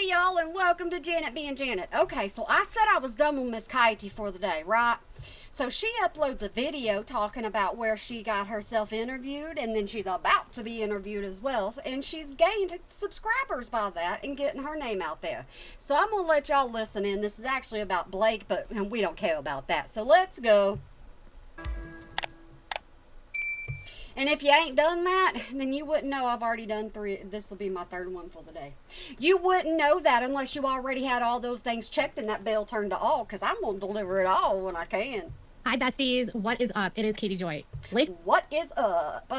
Hey y'all, and welcome to Janet being Janet. Okay, so I said I was done with Miss Katie for the day, right? So she uploads a video talking about where she got herself interviewed, and then she's about to be interviewed as well, and she's gained subscribers by that and getting her name out there. So I'm gonna let y'all listen in. This is actually about Blake, but we don't care about that. So let's go. And if you ain't done that, then you wouldn't know. I've already done 3. This will be my 3rd one for the day. You wouldn't know that unless you already had all those things checked and that bell turned to all, because I'm going to deliver it all when I can. Hi, besties. What is up? It is Katie Joy. Blake? What is up?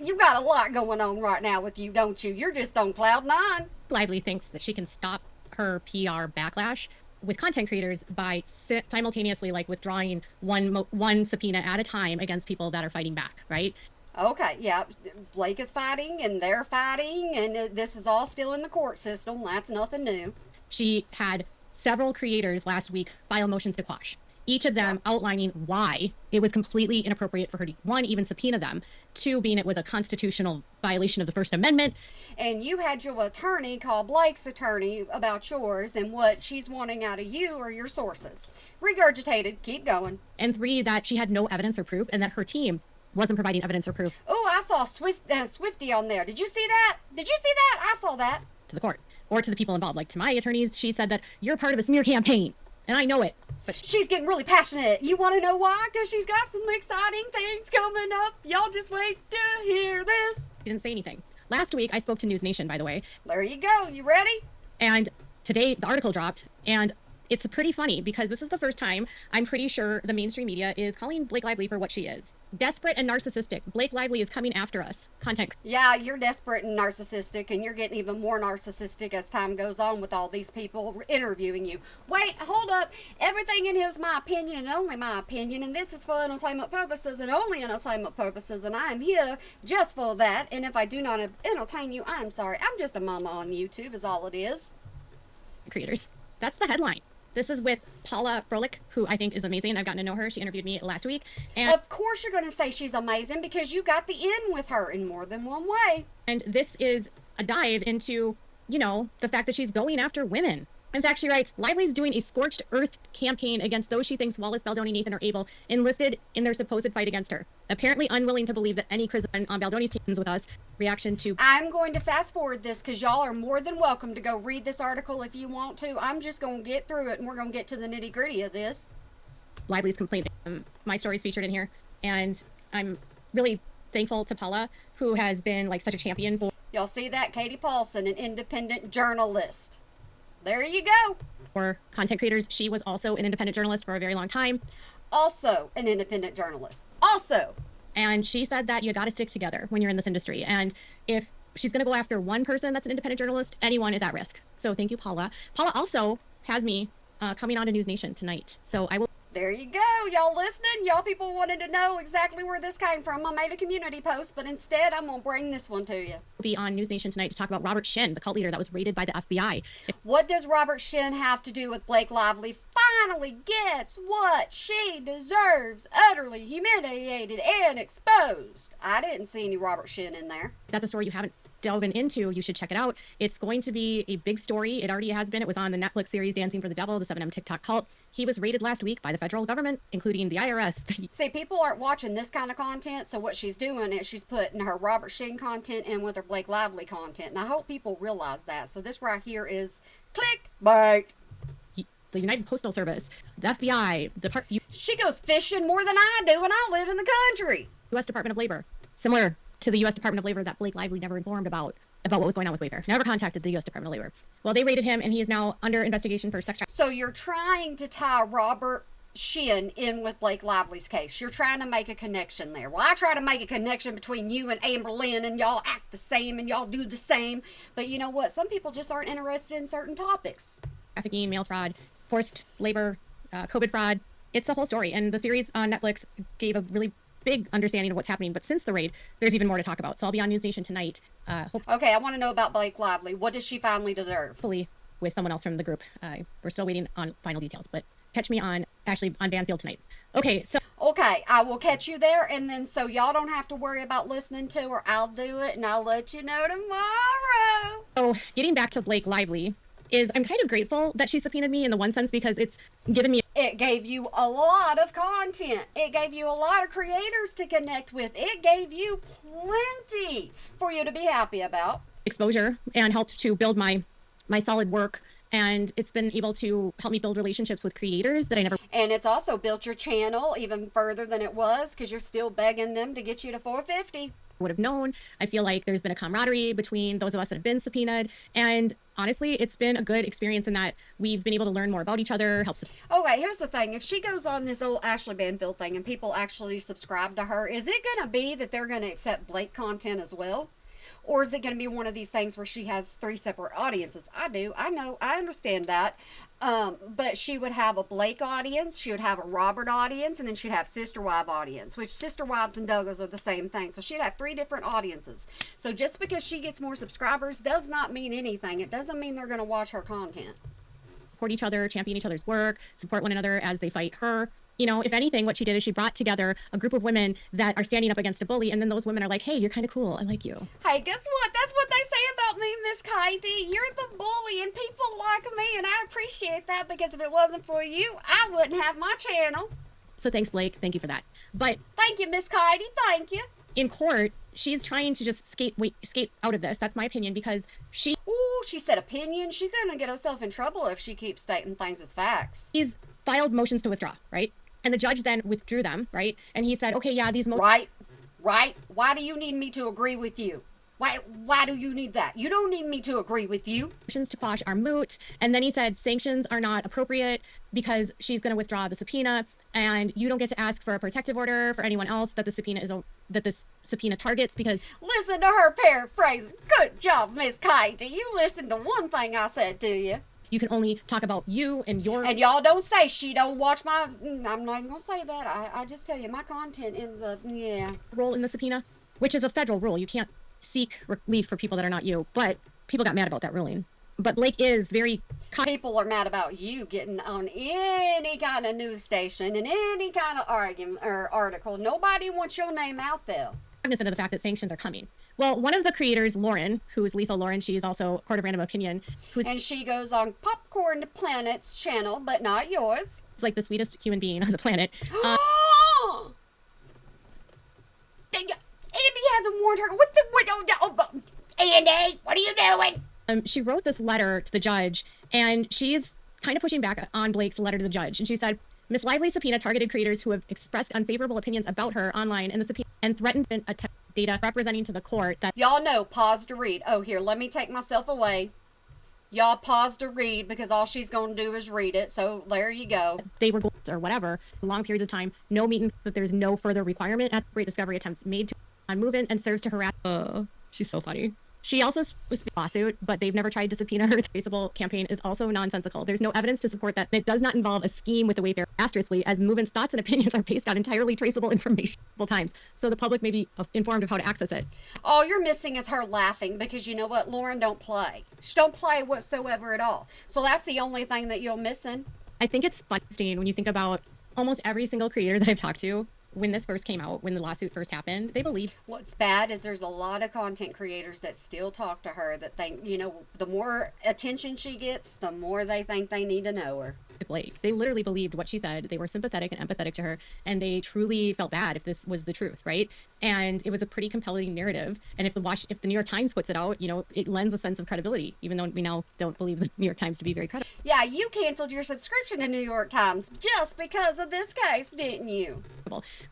You got a lot going on right now with you, don't you? You're just on cloud 9. Lively thinks that she can stop her PR backlash with content creators by simultaneously withdrawing one subpoena at a time against people that are fighting back, right? Okay, yeah. Blake is fighting and they're fighting, and this is all still in the court system. That's nothing new. She had several creators last week file motions to quash, each of them outlining why it was completely inappropriate for her to, 1, even subpoena them, 2, being it was a constitutional violation of the First Amendment. And you had your attorney call Blake's attorney about yours, and what she's wanting out of you are your sources. Regurgitated. Keep going. And 3, that she had no evidence or proof, and that her team wasn't providing evidence or proof. Oh, I saw Swifty on there. Did you see that? Did you see that? I saw that. To the court or to the people involved. Like to my attorneys, she said that you're part of a smear campaign. And I know it, but she's getting really passionate. You want to know why? Because she's got some exciting things coming up. Y'all just wait to hear this. She didn't say anything. Last week, I spoke to News Nation, by the way. There you go. You ready? And today, the article dropped, and it's pretty funny because this is the first time I'm pretty sure the mainstream media is calling Blake Lively for what she is. Desperate and narcissistic. Blake Lively is coming after us. Content. Yeah, you're desperate and narcissistic, and you're getting even more narcissistic as time goes on with all these people interviewing you. Wait, hold up. Everything in here is my opinion and only my opinion, and this is for entertainment purposes and only entertainment purposes, and I am here just for that. And if I do not entertain you, I'm sorry. I'm just a mama on YouTube is all it is. Creators. That's the headline. This is with Paula Froelich, who I think is amazing. I've gotten to know her. She interviewed me last week. And of course you're going to say she's amazing because you got the in with her in more than one way. And this is a dive into, the fact that she's going after women. In fact, she writes, Lively's doing a scorched earth campaign against those she thinks Wallace, Baldoni, Nathan, or Abel enlisted in their supposed fight against her. Apparently unwilling to believe that any Chris on Baldoni's teams with us. Reaction to... I'm going to fast forward this because y'all are more than welcome to go read this article if you want to. I'm just going to get through it and we're going to get to the nitty gritty of this. Lively's complaint. My story's featured in here. And I'm really thankful to Paula, who has been such a champion for... Y'all see that? Katie Paulson, an independent journalist. There you go. For content creators, she was also an independent journalist for a very long time. Also an independent journalist. Also. And she said that you got to stick together when you're in this industry. And if she's going to go after one person that's an independent journalist, anyone is at risk. So thank you, Paula. Paula also has me coming on to News Nation tonight. So I will... There you go. Y'all listening? Y'all people wanted to know exactly where this came from. I made a community post, but instead I'm going to bring this one to you. Be on News Nation tonight to talk about Robert Shin, the cult leader that was raided by the FBI. What does Robert Shin have to do with Blake Lively finally gets what she deserves? Utterly humiliated and exposed. I didn't see any Robert Shin in there. That's a story you haven't delved into. You should check it out. It's going to be a big story. It already has been. It was on the Netflix series Dancing for the Devil, the 7M TikTok cult. He was raided last week by the federal government, including the IRS. See, people aren't watching this kind of content, so what she's doing is she's putting her Robert Shin content in with her Blake Lively content, and I hope people realize that. So this right here is clickbait. The United Postal Service, the FBI, she goes fishing more than I do, and I live in the country. U.S. Department of Labor, similar to the U.S. Department of Labor that Blake Lively never informed about what was going on with Wayfair. Never contacted the U.S. Department of Labor. Well, they raided him, and he is now under investigation for sex trafficking. So you're trying to tie Robert Shin in with Blake Lively's case. You're trying to make a connection there. Well, I try to make a connection between you and Amber Lynn, and y'all act the same, and y'all do the same. But you know what? Some people just aren't interested in certain topics. Trafficking, mail fraud, forced labor, COVID fraud. It's a whole story. And the series on Netflix gave a really big understanding of what's happening. But since the raid, there's even more to talk about. So I'll be on News Nation tonight. Okay, I want to know about Blake Lively. What does she finally deserve? Hopefully with someone else from the group. We're still waiting on final details. But catch me on Banfield tonight. Okay, so... Okay, I will catch you there. And then so y'all don't have to worry about listening to her. I'll do it, and I'll let you know tomorrow. So getting back to Blake Lively, is I'm kind of grateful that she subpoenaed me in the one sense because it's given me It gave you a lot of content. It gave you a lot of creators to connect with. It gave you plenty for you to be happy about. exposure and helped to build my solid work, and it's been able to help me build relationships with creators that I never And it's also built your channel even further than it was because you're still begging them to get you to 450. would have known. I feel like there's been a camaraderie between those of us that have been subpoenaed, and honestly it's been a good experience in that we've been able to learn more about each other, help Okay, here's the thing. If she goes on this old Ashley Banfield thing and people actually subscribe to her, is it going to be that they're going to accept Blake content as well? Or is it going to be one of these things where she has 3 separate audiences? I know, I understand that. But she would have a Blake audience, she would have a Robert audience, and then she'd have Sister Wives audience, which Sister Wives and Douglas are the same thing. So she'd have 3 different audiences. So just because she gets more subscribers does not mean anything. It doesn't mean they're going to watch her content. support each other, champion each other's work, support one another as they fight her. You know, if anything, what she did is she brought together a group of women that are standing up against a bully, and then those women are like, hey, you're kind of cool, I like you. Hey, guess what? That's what they say about me, Miss Katie. You're the bully, and people like me, and I appreciate that because if it wasn't for you, I wouldn't have my channel. So thanks, Blake, thank you for that. But Thank you, Miss Katie. Thank you. in court, she's trying to just skate out of this. That's my opinion, because she's Ooh, she said opinion. She's gonna get herself in trouble if she keeps stating things as facts. filed motions to withdraw, right? And the judge then withdrew them, right? And he said, okay, yeah, these Right? Why do you need me to agree with you? Why do you need that? You don't need me to agree with you. motions to quash are moot. And then he said sanctions are not appropriate because she's going to withdraw the subpoena, and you don't get to ask for a protective order for anyone else that this subpoena targets, because Listen to her paraphrasing. Good job, Miss Katie. You listened to one thing I said to you. you can only talk about you and your And y'all don't say she don't watch my... I'm not even going to say that. I just tell you, my content ends up... Yeah. role in the subpoena, which is a federal rule. You can't seek relief for people that are not you. But people got mad about that ruling. But Blake is very People are mad about you getting on any kind of news station and any kind of argument or article. Nobody wants your name out there. cognizant of the fact that sanctions are coming. Well, one of the creators, Lauren, who is Lethal Lauren, she is also Court of Random Opinion, who's And she goes on Popcorn Planet's channel, but not yours. like the sweetest human being on the planet. Andy hasn't warned her. Andy, what are you doing? She wrote this letter to the judge, and she's kind of pushing back on Blake's letter to the judge. And she said, Miss Lively's subpoena targeted creators who have expressed unfavorable opinions about her online and the subpoena and threatened data representing to the court that Y'all know, pause to read. Oh, here, let me take myself away. Y'all pause to read because all she's going to do is read it. So there you go. they were goals or whatever, long periods of time, no meeting, that there's no further requirement at great discovery attempts made to on move-in and serves to harass. She's so funny. She also was a lawsuit, but they've never tried to subpoena her. The traceable campaign is also nonsensical. There's no evidence to support that. It does not involve a scheme with the Wayfair asteriskly, as move-in's thoughts and opinions are based on entirely traceable information multiple times, so the public may be informed of how to access it. All you're missing is her laughing because you know what? Lauren don't play. She don't play whatsoever at all. So that's the only thing that you're missing. I think it's funny when you think about almost every single creator that I've talked to when this first came out, when the lawsuit first happened, they believed. What's bad is there's a lot of content creators that still talk to her that think, you know, the more attention she gets, the more they think they need to know her. Blake. They literally believed what she said. They were sympathetic and empathetic to her, and they truly felt bad if this was the truth, right? And it was a pretty compelling narrative. And if the New York Times puts it out, you know, it lends a sense of credibility, even though we now don't believe the New York Times to be very credible. Yeah, you canceled your subscription to New York Times just because of this case, didn't you?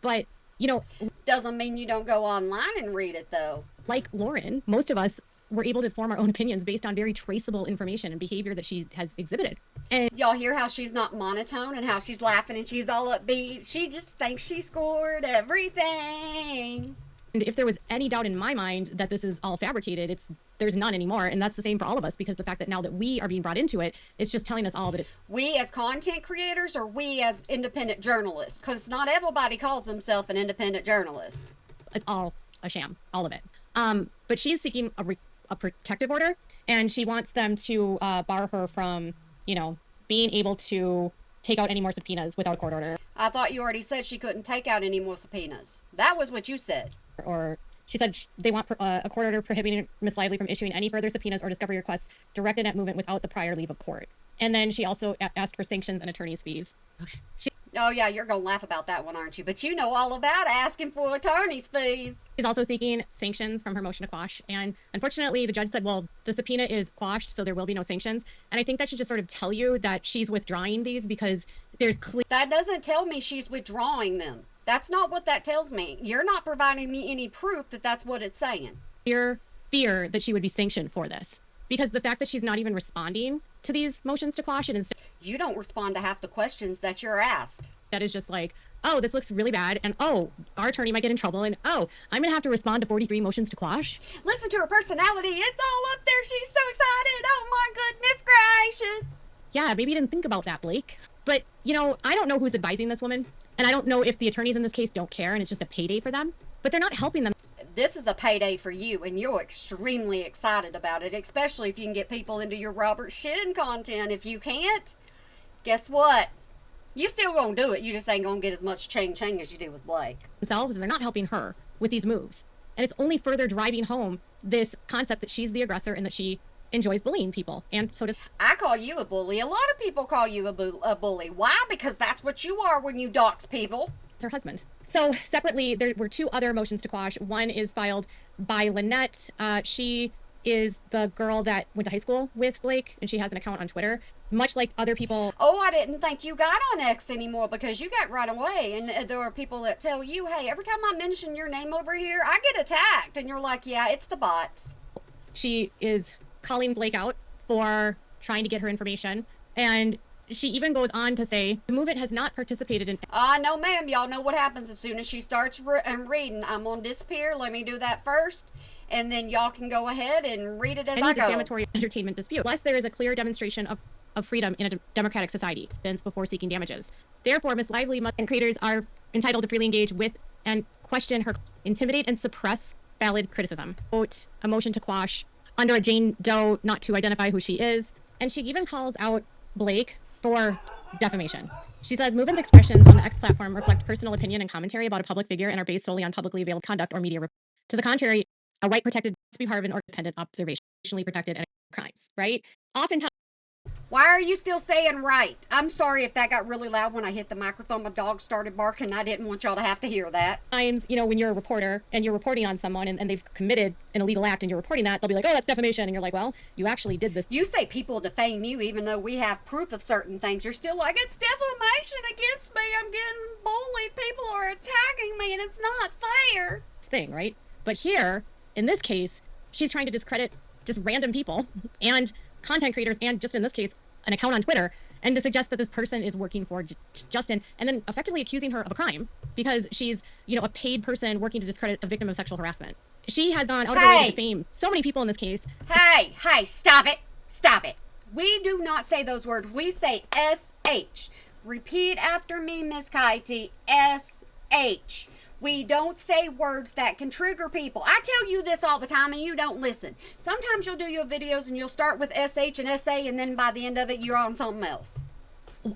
But, you know, Doesn't mean you don't go online and read it, though. like Lauren, most of us were able to form our own opinions based on very traceable information and behavior that she has exhibited. And Y'all hear how she's not monotone and how she's laughing and she's all upbeat? She just thinks she scored everything. if there was any doubt in my mind that this is all fabricated, there's none anymore. And that's the same for all of us, because the fact that now that we are being brought into it, it's just telling us all that it's We as content creators or we as independent journalists? Because not everybody calls themselves an independent journalist. all a sham, all of it. But she's seeking a protective order, and she wants them to bar her from, you know, being able to take out any more subpoenas without a court order. I thought you already said she couldn't take out any more subpoenas. That was what you said. Or She said they want a court order prohibiting Miss Lively from issuing any further subpoenas or discovery requests directed at Movement without the prior leave of court. And then she also asked for sanctions and attorney's fees. Okay. Oh, yeah, you're going to laugh about that one, aren't you? But you know all about asking for attorney's fees. She's also seeking sanctions from her motion to quash. And unfortunately, the judge said, well, the subpoena is quashed, so there will be no sanctions. And I think that should just sort of tell you that she's withdrawing these because there's clear. That doesn't tell me she's withdrawing them. That's not what that tells me. You're not providing me any proof that that's what it's saying. Fear that she would be sanctioned for this. Because the fact that she's not even responding to these motions to quash it instead. You don't respond to half the questions that you're asked. That is just like, oh, this looks really bad, and oh, our attorney might get in trouble, and oh, I'm gonna have to respond to 43 motions to quash. Listen to her personality. It's all up there. She's so excited. Oh my goodness gracious. Yeah, maybe you didn't think about that, Blake. But, you know, I don't know who's advising this woman, and I don't know if the attorneys in this case don't care and it's just a payday for them, but they're not helping them. This is a payday for you, and you're extremely excited about it, especially if you can get people into your Robert Shin content. If you can't, guess what? You still gonna do it. You just ain't gonna get as much ching-ching as you do with Blake. Themselves, and they're not helping her with these moves. And it's only further driving home this concept that she's the aggressor and that she enjoys bullying people. And so does... I call you a bully. A lot of people call you a bully. Why? Because that's what you are when you dox people. Her husband. So separately, there were two other motions to quash. One is filed by Lynette. She is the girl that went to high school with Blake, and she has an account on Twitter. Much like other people. Oh, I didn't think you got on X anymore because you got right away. And there are people that tell you, hey, every time I mention your name over here, I get attacked. And you're like, yeah, it's the bots. She is calling Blake out for trying to get her information. And she even goes on to say, the movement has not participated in... No, ma'am. Y'all know what happens as soon as she starts reading. I'm going to disappear. Let me do that first. And then y'all can go ahead and read it as I go. Any defamatory entertainment dispute, unless there is a clear demonstration of freedom in a democratic society, before seeking damages. Therefore, Miss Lively and creators are entitled to freely engage with and question her, intimidate and suppress valid criticism. Quote, a motion to quash under a Jane Doe not to identify who she is. And she even calls out Blake for defamation. She says movement's expressions on the X platform reflect personal opinion and commentary about a public figure and are based solely on publicly available conduct or media. To the contrary, a right protected must be part of an independent observation, protected and crimes, right? Oftentimes. Why are you still saying right? I'm sorry if that got really loud when I hit the microphone. My dog started barking. I didn't want y'all to have to hear that. Times, you know, when you're a reporter and you're reporting on someone and they've committed an illegal act and you're reporting that, they'll be like, oh, that's defamation. And you're like, well, you actually did this. You say people defame you even though we have proof of certain things. You're still like, it's defamation against me. I'm getting bullied. People are attacking me and it's not fair. Thing, right? But here, in this case, she's trying to discredit just random people and content creators and just in this case, an account on Twitter, and to suggest that this person is working for Justin, and then effectively accusing her of a crime because she's, you know, a paid person working to discredit a victim of sexual harassment. She has gone out of her way to defame so many people in this case. Hey, stop it. Stop it. We do not say those words. We say S-H. Repeat after me, Miss Kaiti. S-H. We don't say words that can trigger people. I tell you this all the time and you don't listen. Sometimes you'll do your videos and you'll start with SH and SA and then by the end of it, you're on something else.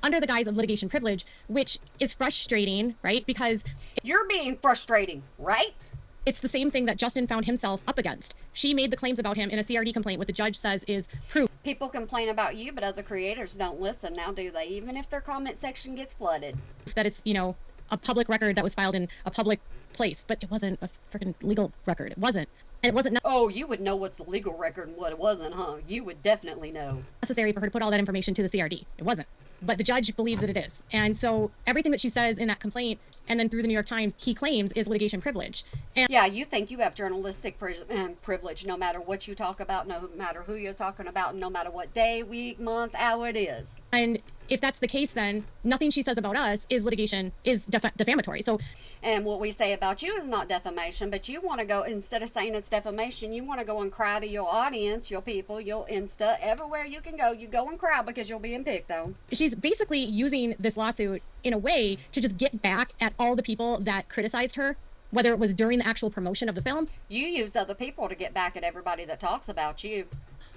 Under the guise of litigation privilege, which is frustrating, right? Because... You're being frustrating, right? It's the same thing that Justin found himself up against. She made the claims about him in a CRD complaint. What the judge says is proof. People complain about you, but other creators don't listen now, do they? Even if their comment section gets flooded. That it's, you know, a public record that was filed in a public place, but it wasn't a freaking legal record. It wasn't. And it wasn't... Oh, you would know what's the legal record and what it wasn't, huh? You would definitely know. Necessary for her to put all that information to the CRD. It wasn't. But the judge believes that it is. And so everything that she says in that complaint and then through the New York Times, he claims is litigation privilege. And yeah, you think you have journalistic privilege no matter what you talk about, no matter who you're talking about, no matter what day, week, month, hour it is. And if that's the case, then nothing she says about us is litigation, is defamatory. So, and what we say about you is not defamation, but you want to go, instead of saying it's defamation, you want to go and cry to your audience, your people, your Insta, everywhere you can go, you go and cry because you're being picked on. She's basically using this lawsuit in a way to just get back at all the people that criticized her, whether it was during the actual promotion of the film. You use other people to get back at everybody that talks about you.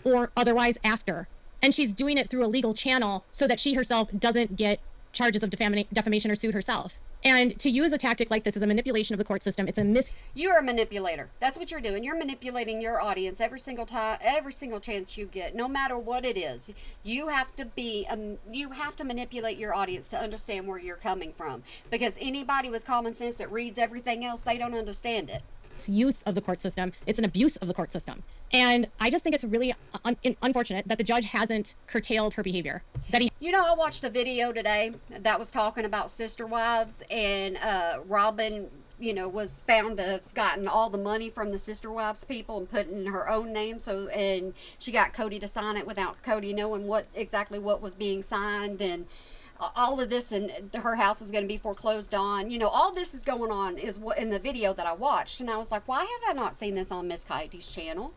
Or otherwise after. And she's doing it through a legal channel so that she herself doesn't get charges of defamation or sued herself. And to use a tactic like this is a manipulation of the court system. It's a You're a manipulator. That's what you're doing. You're manipulating your audience every single time, every single chance you get, no matter what it is. You have to manipulate your audience to understand where you're coming from. Because anybody with common sense that reads everything else, they don't understand it. use of the court system. It's an abuse of the court system. And I just think it's really unfortunate that the judge hasn't curtailed her behavior. You know, I watched a video today that was talking about sister wives, and Robin, you know, was found to have gotten all the money from the sister wives people and put in her own name. So, and she got Cody to sign it without Cody knowing exactly what was being signed, and all of this, and her house is going to be foreclosed on. You know, all this is going on is what in the video that I watched, and I was like, why have I not seen this on Miss Kitey's channel?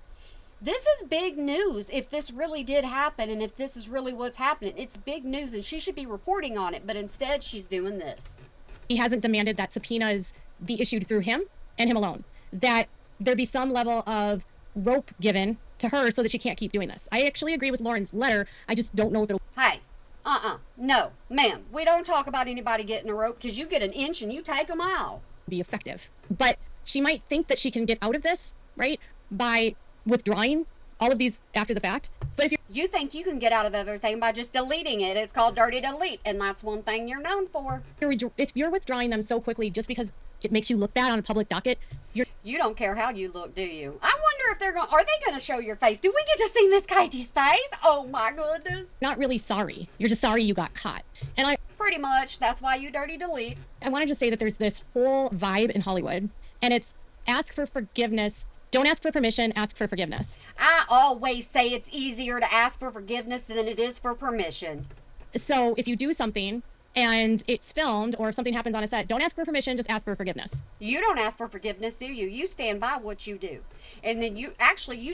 This is big news. If this really did happen, and if this is really what's happening, it's big news, and she should be reporting on it. But instead, she's doing this. He hasn't demanded that subpoenas be issued through him and him alone. That there be some level of rope given to her so that she can't keep doing this. I actually agree with Lauren's letter. I just don't know if it'll. Hey, no, ma'am. We don't talk about anybody getting a rope, because you get an inch and you take a mile. Be effective. But she might think that she can get out of this, right, by withdrawing all of these after the fact. But if you think you can get out of everything by just deleting it, it's called dirty delete, and that's one thing you're known for. if you're withdrawing them so quickly just because it makes you look bad on a public docket, you don't care how you look, do you? I wonder if are they going to show your face? Do we get to see Miss Kitey's face? Oh my goodness. Not really sorry. You're just sorry you got caught. And pretty much, that's why you dirty delete. I wanted to say that there's this whole vibe in Hollywood, and it's ask for forgiveness. Don't ask for permission, ask for forgiveness. I always say it's easier to ask for forgiveness than it is for permission. So if you do something and it's filmed or something happens on a set, don't ask for permission, just ask for forgiveness. You don't ask for forgiveness, do you? You stand by what you do. And then you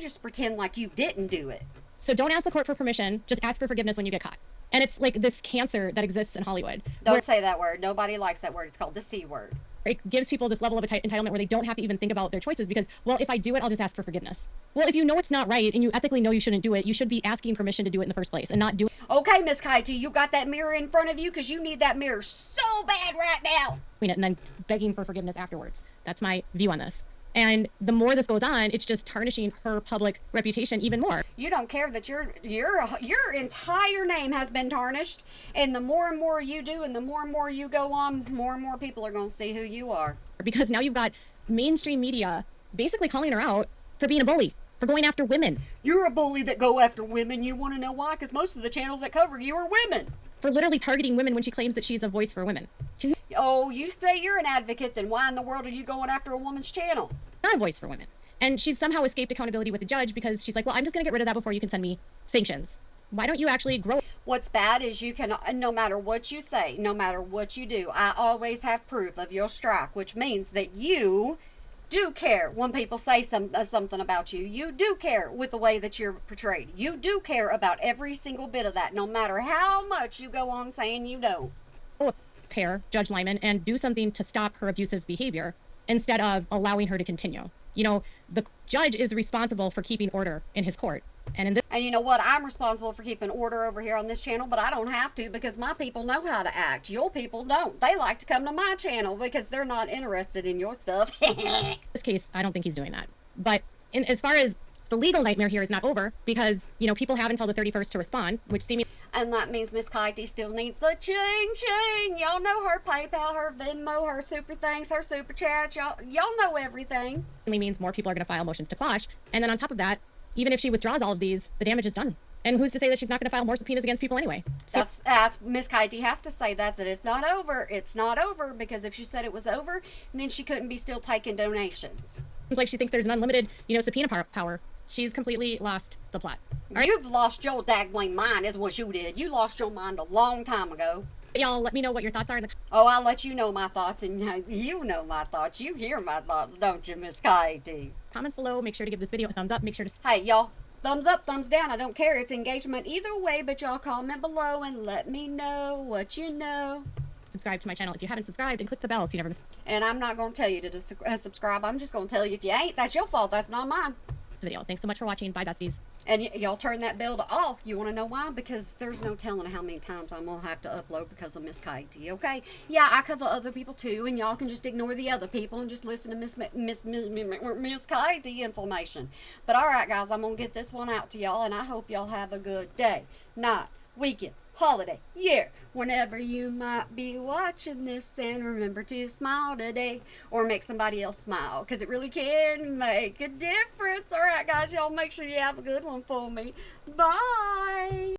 just pretend like you didn't do it. So don't ask the court for permission, just ask for forgiveness when you get caught. And it's like this cancer that exists in Hollywood. Don't say that word. Nobody likes that word. It's called the C word. It gives people this level of entitlement where they don't have to even think about their choices because, well, if I do it, I'll just ask for forgiveness. Well, if you know it's not right and you ethically know you shouldn't do it, you should be asking permission to do it in the first place and not do it. Okay, Miss Kitey, you got that mirror in front of you, because you need that mirror so bad right now. And then begging for forgiveness afterwards. That's my view on this. And the more this goes on, it's just tarnishing her public reputation even more. You don't care that your entire name has been tarnished, and the more and more you do and the more and more you go on, more and more people are going to see who you are. Because now you've got mainstream media basically calling her out for being a bully, for going after women. You're a bully that go after women. You want to know why? Because most of the channels that cover you are women. For literally targeting women when she claims that she's a voice for women. Oh, you say you're an advocate, then why in the world are you going after a woman's channel? Not a voice for women. And she's somehow escaped accountability with the judge because she's like, well, I'm just going to get rid of that before you can send me sanctions. Why don't you actually grow? What's bad is you can, no matter what you say, no matter what you do, I always have proof of your strike, which means that you do care when people say something about you. You do care with the way that you're portrayed. You do care about every single bit of that, no matter how much you go on saying you don't. Pair Judge Lyman and do something to stop her abusive behavior instead of allowing her to continue. You know, the judge is responsible for keeping order in his court. And you know what? I'm responsible for keeping order over here on this channel, but I don't have to because my people know how to act. Your people don't. They like to come to my channel because they're not interested in your stuff. In this case, I don't think he's doing that. But as far as the legal nightmare here is not over because, you know, people have until the 31st to respond, which seems... And that means Miss Kitey still needs the ching-ching. Y'all know her PayPal, her Venmo, her super thanks, her super chat. Y'all know everything. It means more people are going to file motions to quash. And then on top of that, even if she withdraws all of these, the damage is done. And who's to say that she's not going to file more subpoenas against people anyway? So Miss Kitey has to say that it's not over. It's not over, because if she said it was over, then she couldn't be still taking donations. It's like she thinks there's an unlimited, you know, subpoena power. She's completely lost the plot. Right? You've lost your daggone mind is what you did. You lost your mind a long time ago. Y'all let me know what your thoughts are. Oh, I'll let you know my thoughts, and you know my thoughts. You hear my thoughts, don't you, Miss Kitey? Comments below. Make sure to give this video a thumbs up. Make sure to... Hey, y'all. Thumbs up, thumbs down. I don't care. It's engagement either way, but y'all comment below and let me know what you know. Subscribe to my channel if you haven't subscribed and click the bell so you never miss... And I'm not going to tell you to subscribe. I'm just going to tell you if you ain't. That's your fault. That's not mine. Video. Thanks so much for watching. Bye, besties. And y'all turn that bell to off. You want to know why? Because there's no telling how many times I'm going to have to upload because of Miss Katie, okay? Yeah, I cover other people too, and y'all can just ignore the other people and just listen to Miss Katie information. But all right, guys, I'm going to get this one out to y'all, and I hope y'all have a good day, night, weekend, holiday, year, whenever you might be watching this. And remember to smile today, or make somebody else smile, because it really can make a difference. All right, guys, y'all make sure you have a good one for me. Bye.